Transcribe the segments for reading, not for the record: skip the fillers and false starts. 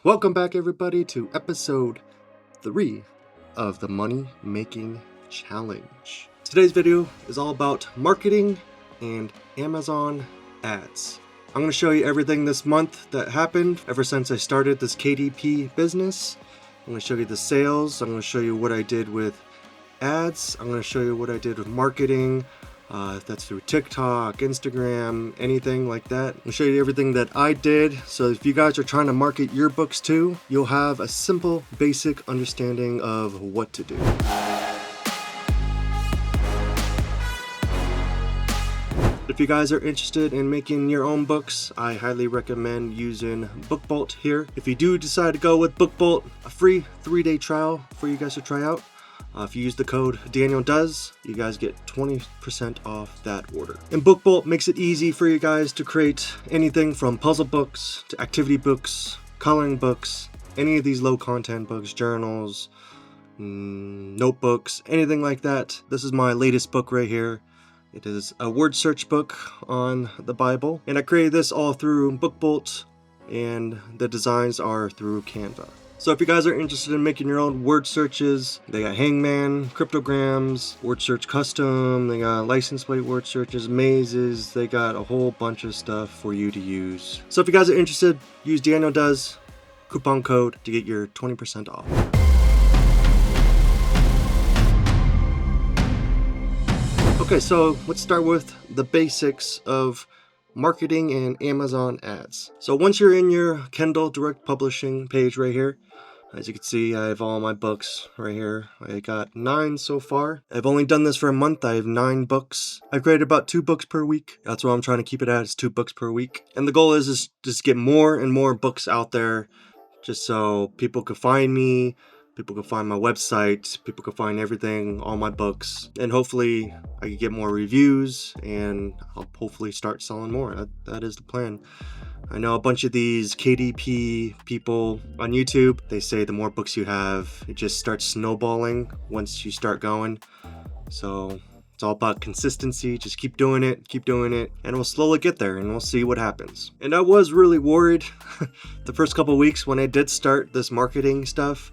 Welcome back, everybody, to episode 3 of the Money Making Challenge. Today's video is all about marketing and Amazon ads. I'm going to show you everything this month that happened ever since I started this KDP business. I'm going to show you the sales. I'm going to show you what I did with ads. I'm going to show you what I did with marketing. If that's through TikTok, Instagram, anything like that. I'll show you everything that I did. So if you guys are trying to market your books too, you'll have a simple, basic understanding of what to do. If you guys are interested in making your own books, I highly recommend using BookBolt here. If you do decide to go with BookBolt, a free 3-day trial for you guys to try out. If you use the code DanielDoes, you guys get 20% off that order. And BookBolt makes it easy for you guys to create anything from puzzle books to activity books, coloring books, any of these low content books, journals, notebooks, anything like that. This is my latest book right here. It is a word search book on the Bible. And I created this all through BookBolt, and the designs are through Canva. So if you guys are interested in making your own word searches, they got Hangman, cryptograms, word search custom, they got license plate word searches, mazes, they got a whole bunch of stuff for you to use. So if you guys are interested, use DanielDoes coupon code to get your 20% off. Okay, so let's start with the basics of marketing and Amazon ads. So once you're in your Kindle Direct Publishing page right here, as you can see, I have all my books right here. I got 9 so far. I've only done this for a month. I have 9 books. I've created about 2 books per week. That's what I'm trying to keep it at, is 2 books per week. And the goal is just get more and more books out there, just so people can find me, people can find my website, people can find everything, all my books, and hopefully I can get more reviews and I'll hopefully start selling more. That is the plan. I know a bunch of these KDP people on YouTube, they say the more books you have, it just starts snowballing once you start going. So it's all about consistency. Just keep doing it, and we'll slowly get there and we'll see what happens. And I was really worried the first couple of weeks when I did start this marketing stuff.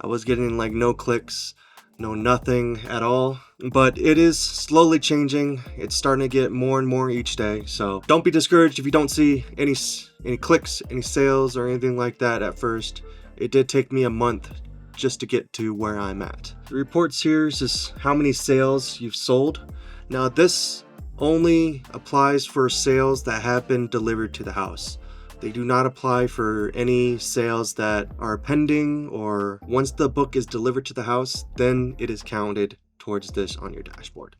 I was getting like no clicks, no nothing at all, but it is slowly changing. It's starting to get more and more each day. So don't be discouraged if you don't see any clicks, any sales or anything like that at first. It did take me a month just to get to where I'm at. The reports here is just how many sales you've sold. Now this only applies for sales that have been delivered to the house. They do not apply for any sales that are pending, or once the book is delivered to the house, then it is counted towards this on your dashboard.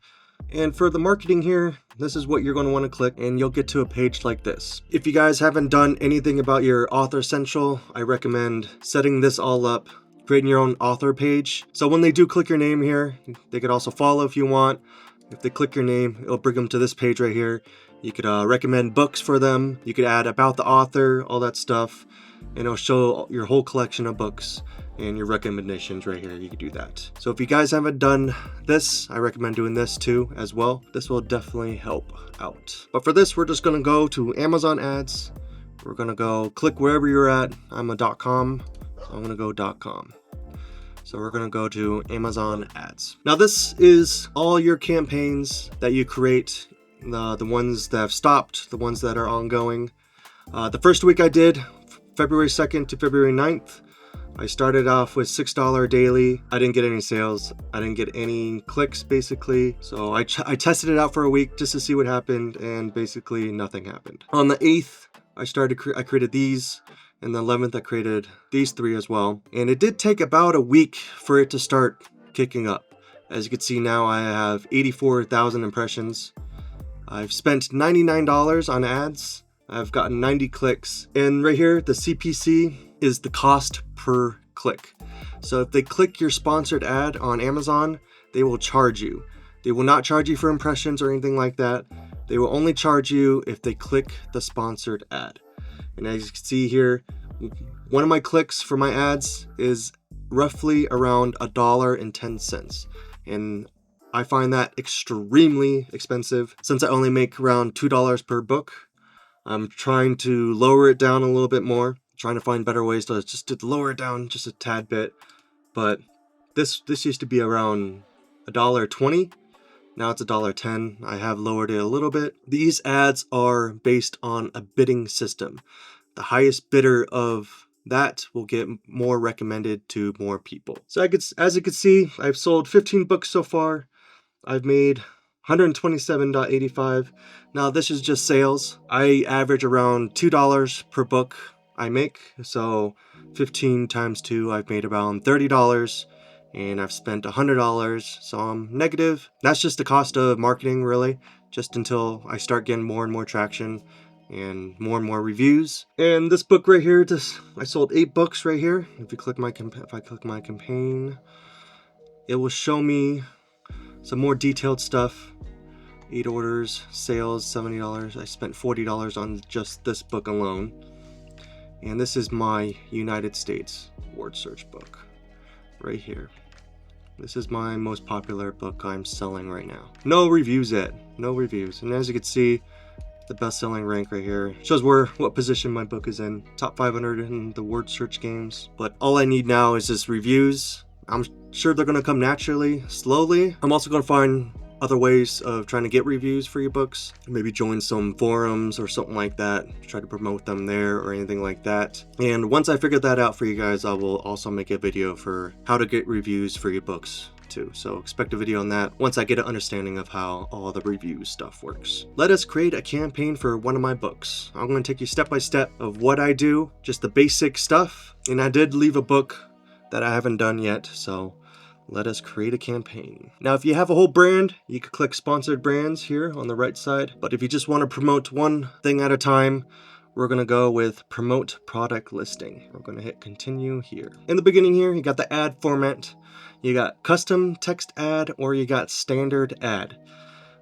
And for the marketing here, this is what you're going to want to click and you'll get to a page like this. If you guys haven't done anything about your Author Central, I recommend setting this all up, creating your own author page. So when they do click your name here, they could also follow if you want. If they click your name, it'll bring them to this page right here. You could recommend books for them. You could add about the author, all that stuff. And it'll show your whole collection of books and your recommendations right here. You could do that. So if you guys haven't done this, I recommend doing this too as well. This will definitely help out. But for this, we're just going to go to Amazon ads. We're going to go click wherever you're at. I'm a .com, so I'm going to go .com. So we're going to go to Amazon ads. Now this is all your campaigns that you create. The ones that have stopped, the ones that are ongoing. The first week I did, February 2nd to February 9th, I started off with $6 daily. I didn't get any sales. I didn't get any clicks, basically. So I tested it out for a week just to see what happened, and basically nothing happened. On the 8th, I created these. And the 11th, I created these 3 as well. And it did take about a week for it to start kicking up. As you can see now, I have 84,000 impressions. I've spent $99 on ads. I've gotten 90 clicks. And right here, the CPC is the cost per click. So if they click your sponsored ad on Amazon, they will charge you. They will not charge you for impressions or anything like that. They will only charge you if they click the sponsored ad. And as you can see here, one of my clicks for my ads is roughly around $1.10. And I find that extremely expensive since I only make around $2 per book. I'm trying to lower it down a little bit more trying to find better ways to lower it down just a tad bit. But this used to be around $1.20. Now it's $1.10. I have lowered it a little bit. These ads are based on a bidding system. The highest bidder of that will get more recommended to more people. So as you can see, I've sold 15 books so far. I've made $127.85. Now this is just sales. I average around $2 per book I make. So 15 times 2, I've made around $30. And I've spent $100, so I'm negative. That's just the cost of marketing, really, just until I start getting more and more traction and more reviews. And this book right here, I sold 8 books right here. If I click my campaign, it will show me some more detailed stuff. 8 orders, sales, $70. I spent $40 on just this book alone. And this is my United States word search book right here. This is my most popular book I'm selling right now. No reviews yet, no reviews. And as you can see, the best-selling rank right here shows what position my book is in. Top 500 in the word search games. But all I need now is just reviews. I'm sure they're gonna come naturally, slowly. I'm also gonna find other ways of trying to get reviews for your books. Maybe join some forums or something like that. Try to promote them there or anything like that. And once I figure that out for you guys, I will also make a video for how to get reviews for your books too. So expect a video on that once I get an understanding of how all the review stuff works. Let us create a campaign for one of my books. I'm going to take you step by step of what I do, just the basic stuff. And I did leave a book that I haven't done yet, so let us create a campaign. Now, if you have a whole brand, you could click sponsored brands here on the right side. But if you just want to promote one thing at a time, we're going to go with promote product listing. We're going to hit continue here. In the beginning here, you got the ad format. You got custom text ad or you got standard ad.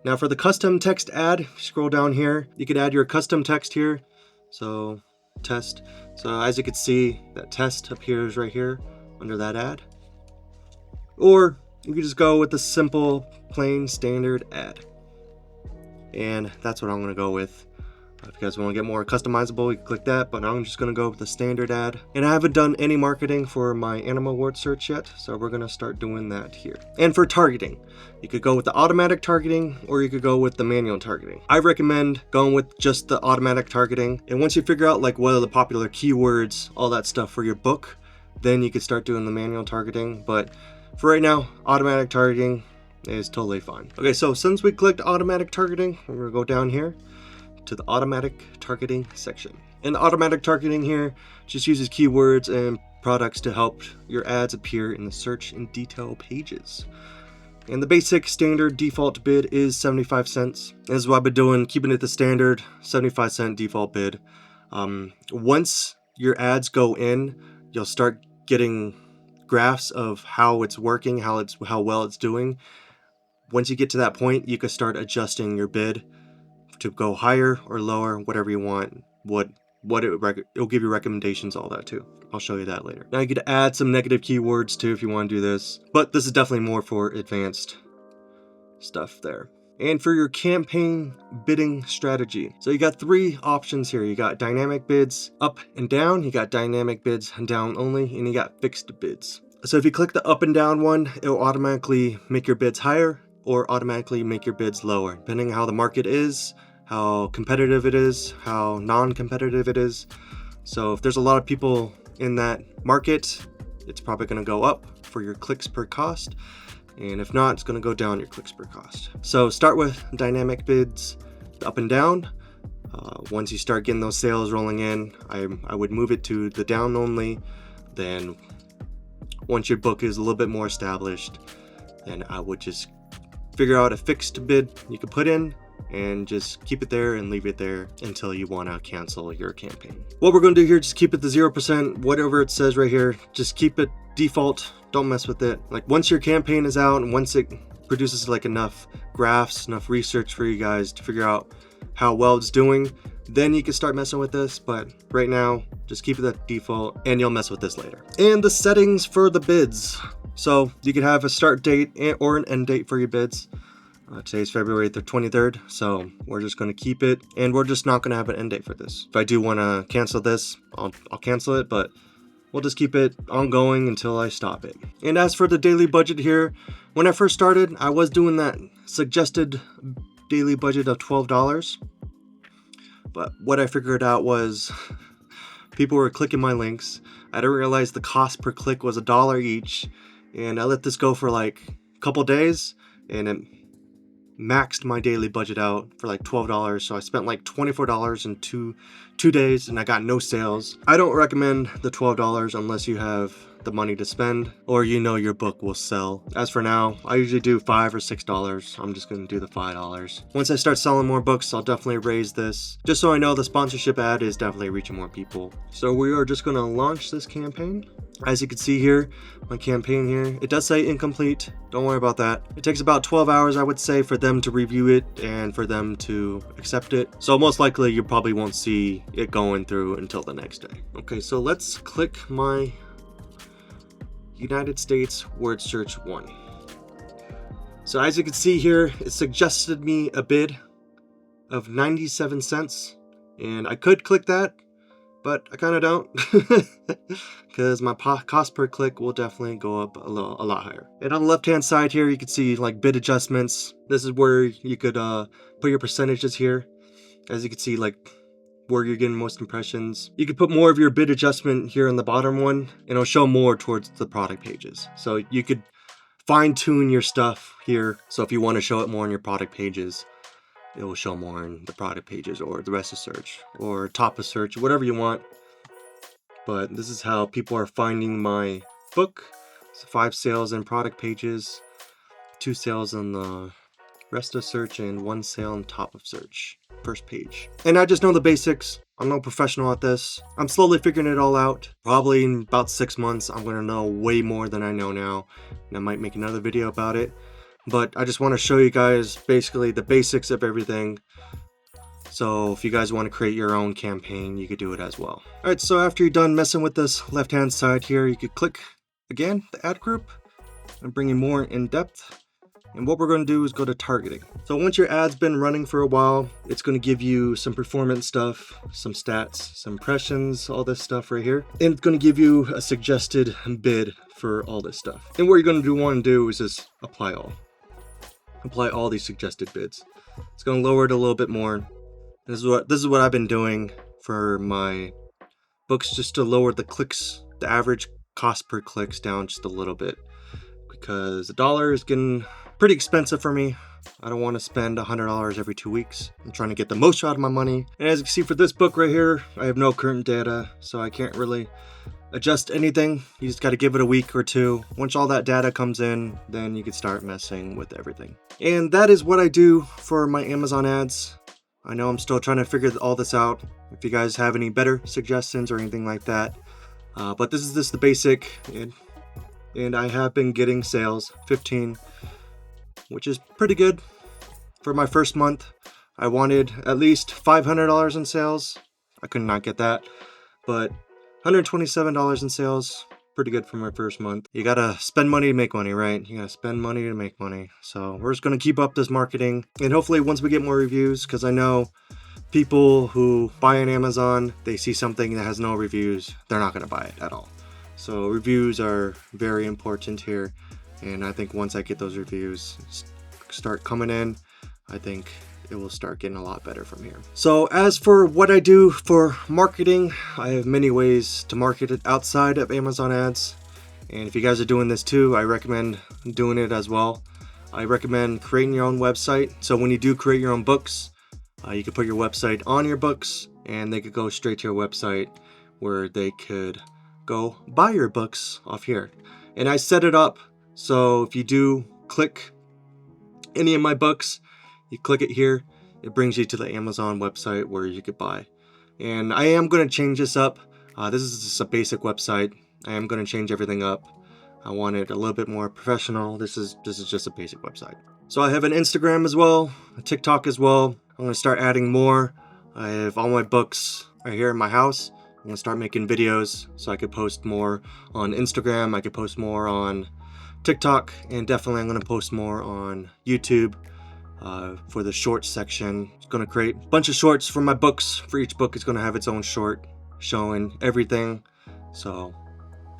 Now for the custom text ad, scroll down here, you could add your custom text here. So test. So as you can see, that test appears right here under that ad. Or you can just go with the simple, plain, standard ad. And that's what I'm going to go with. If you guys want to get more customizable, you can click that, but I'm just going to go with the standard ad. And I haven't done any marketing for my animal word search yet, so we're going to start doing that here. And for targeting, you could go with the automatic targeting, or you could go with the manual targeting. I recommend going with just the automatic targeting. And once you figure out like what are the popular keywords, all that stuff for your book, then you could start doing the manual targeting. But for right now, automatic targeting is totally fine. Okay, so since we clicked automatic targeting, we're gonna go down here to the automatic targeting section. And the automatic targeting here just uses keywords and products to help your ads appear in the search and detail pages. And the basic standard default bid is 75 cents. This is what I've been doing, keeping it the standard 75-cent default bid. Once your ads go in, you'll start getting graphs of how it's working, how well it's doing. Once you get to that point, you can start adjusting your bid to go higher or lower, whatever you want. It'll give you recommendations, all that too. I'll show you that later. Now you could add some negative keywords too if you want to do this, but this is definitely more for advanced stuff there. And for your campaign bidding strategy, so you got 3 options here. You got dynamic bids up and down, you got dynamic bids down only, and you got fixed bids. So if you click the up and down one, it'll automatically make your bids higher or automatically make your bids lower, depending on how the market is, how competitive it is, how non-competitive it is. So if there's a lot of people in that market, it's probably going to go up for your clicks per cost. And if not, it's going to go down your clicks per cost. So start with dynamic bids up and down. Once you start getting those sales rolling in, I would move it to the down only. Then once your book is a little bit more established, then I would just figure out a fixed bid you could put in and just keep it there and leave it there until you want to cancel your campaign. What we're going to do here, just keep it to 0%, whatever it says right here, just keep it default. Don't mess with it. Like once your campaign is out and once it produces like enough graphs, enough research for you guys to figure out how well it's doing, then you can start messing with this. But right now, just keep it at default and you'll mess with this later. And the settings for the bids. So you could have a start date or an end date for your bids. Today's February the 23rd, so we're just going to keep it, and we're just not going to have an end date for this. If I do want to cancel this, I'll cancel it, but we'll just keep it ongoing until I stop it. And as for the daily budget here, when I first started, I was doing that suggested daily budget of $12. But what I figured out was people were clicking my links. I didn't realize the cost per click was $1 each. And I let this go for like a couple days, and it maxed my daily budget out for like $12. So I spent like $24 in two days, and I got no sales. I don't recommend the $12 unless you have the money to spend or you know your book will sell. As for now, I usually do $5 or $6. I'm just going to do the $5. Once I start selling more books, I'll definitely raise this, just so I know the sponsorship ad is definitely reaching more people. So we are just going to launch this campaign. As you can see here, my campaign here, it does say incomplete. Don't worry about that. It takes about 12 hours, I would say, for them to review it and for them to accept it. So most likely you probably won't see it going through until the next day. Okay, so let's click my United States word search 1. So as you can see here, it suggested me a bid of 97 cents, and I could click that, but I kind of don't, because my cost per click will definitely go up a lot higher. And on the left hand side here, you can see like bid adjustments. This is where you could put your percentages here. As you can see, like where you're getting most impressions. You could put more of your bid adjustment here on the bottom one, and it'll show more towards the product pages. So you could fine tune your stuff here. So if you want to show it more on your product pages, it will show more in the product pages or the rest of search or top of search, whatever you want. But this is how people are finding my book. So 5 sales in product pages, 2 sales on the rest of search, and 1 sale on top of search, first page. And I just know the basics. I'm no professional at this. I'm slowly figuring it all out. Probably in about 6 months, I'm gonna know way more than I know now. And I might make another video about it. But I just want to show you guys basically the basics of everything. So if you guys want to create your own campaign, you could do it as well. Alright, so after you're done messing with this left-hand side here, you could click, again, the ad group, and bring you more in depth. And what we're going to do is go to targeting. So once your ad's been running for a while, it's going to give you some performance stuff, some stats, some impressions, all this stuff right here. And it's going to give you a suggested bid for all this stuff. And what you're going to want to do is just apply all. Apply all these suggested bids. It's going to lower it a little bit more. This is what I've been doing for my books, just to lower the clicks, the average cost per clicks down just a little bit, because $1 is getting pretty expensive for me. I don't want to spend $100 every 2 weeks. I'm trying to get the most out of my money. And as you can see for this book right here, I have no current data, so I can't really adjust anything. You just got to give it a week or two. Once all that data comes in, then you can start messing with everything. And that is what I do for my Amazon ads. I know I'm still trying to figure all this out. If you guys have any better suggestions or anything like that. But this is just the basic. And I have been getting sales, 15, which is pretty good for my first month. I wanted at least $500 in sales. I could not get that. But $127 in sales, pretty good for my first month. You gotta spend money to make money, right? You gotta spend money to make money. So we're just gonna keep up this marketing, and hopefully once we get more reviews, because I know people who buy on Amazon, they see something that has no reviews, they're not gonna buy it at all. So reviews are very important here, and I think once I get those reviews start coming in, I think it will start getting a lot better from here. So as for what I do for marketing, I have many ways to market it outside of Amazon ads. And if you guys are doing this too, I recommend doing it as well. I recommend creating your own website. So when you do create your own books, you can put your website on your books, and they could go straight to your website where they could go buy your books off here. And I set it up so if you do click any of my books, you click it here, it brings you to the Amazon website where you could buy. And I am going to change this up. This is just a basic website. I am going to change everything up. I want it a little bit more professional. This is just a basic website. So I have an Instagram as well, a TikTok as well. I'm going to start adding more. I have all my books right here in my house. I'm going to start making videos so I could post more on Instagram. I could post more on TikTok, and definitely I'm going to post more on YouTube. for the shorts section. It's going to create a bunch of shorts for my books. For each book, it's going to have its own short showing everything. So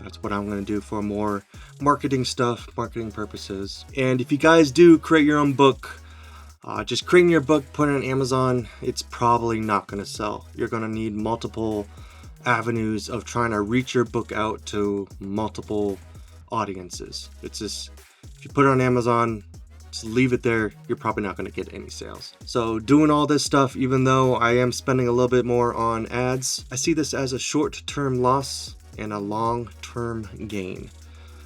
that's what I'm going to do for more marketing stuff, marketing purposes. And if you guys do create your own book, just creating your book, put it on Amazon, it's probably not going to sell. You're going to need multiple avenues of trying to reach your book out to multiple audiences. It's just, if you put it on Amazon, just leave it there, you're probably not going to get any sales. So doing all this stuff, even though I am spending a little bit more on ads, I see this as a short-term loss and a long-term gain.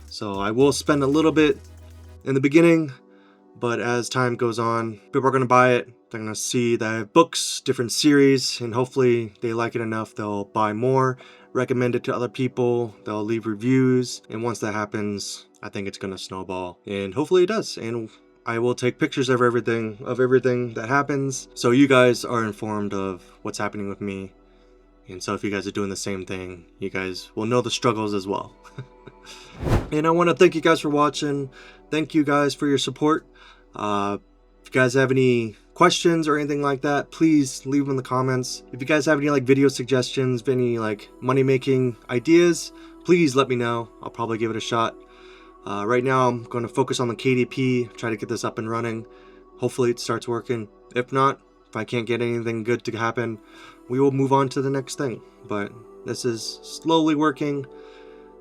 So I will spend a little bit in the beginning, but as time goes on, people are going to buy it. They're going to see that I have books, different series, and hopefully they like it enough, they'll buy more, recommend it to other people, they'll leave reviews, and once that happens, I think it's going to snowball, and hopefully it does. And I will take pictures of everything that happens, so you guys are informed of what's happening with me. And so if you guys are doing the same thing, you guys will know the struggles as well. And I want to thank you guys for watching. Thank you guys for your support. If you guys have any questions or anything like that, please leave them in the comments. If you guys have any like video suggestions, any like money making ideas, please let me know. I'll probably give it a shot. Right now I'm going to focus on the KDP, try to get this up and running. Hopefully it starts working. If not, if I can't get anything good to happen, we will move on to the next thing. But this is slowly working.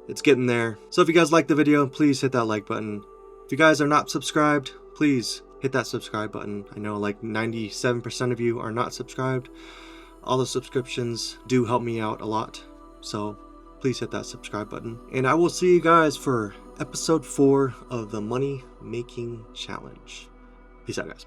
It's getting there. So if you guys like the video, please hit that like button. If you guys are not subscribed, please hit that subscribe button. I know like 97% of you are not subscribed. All the subscriptions do help me out a lot. So please hit that subscribe button. And I will see you guys for episode 4 of the Money Making Challenge. Peace out, guys.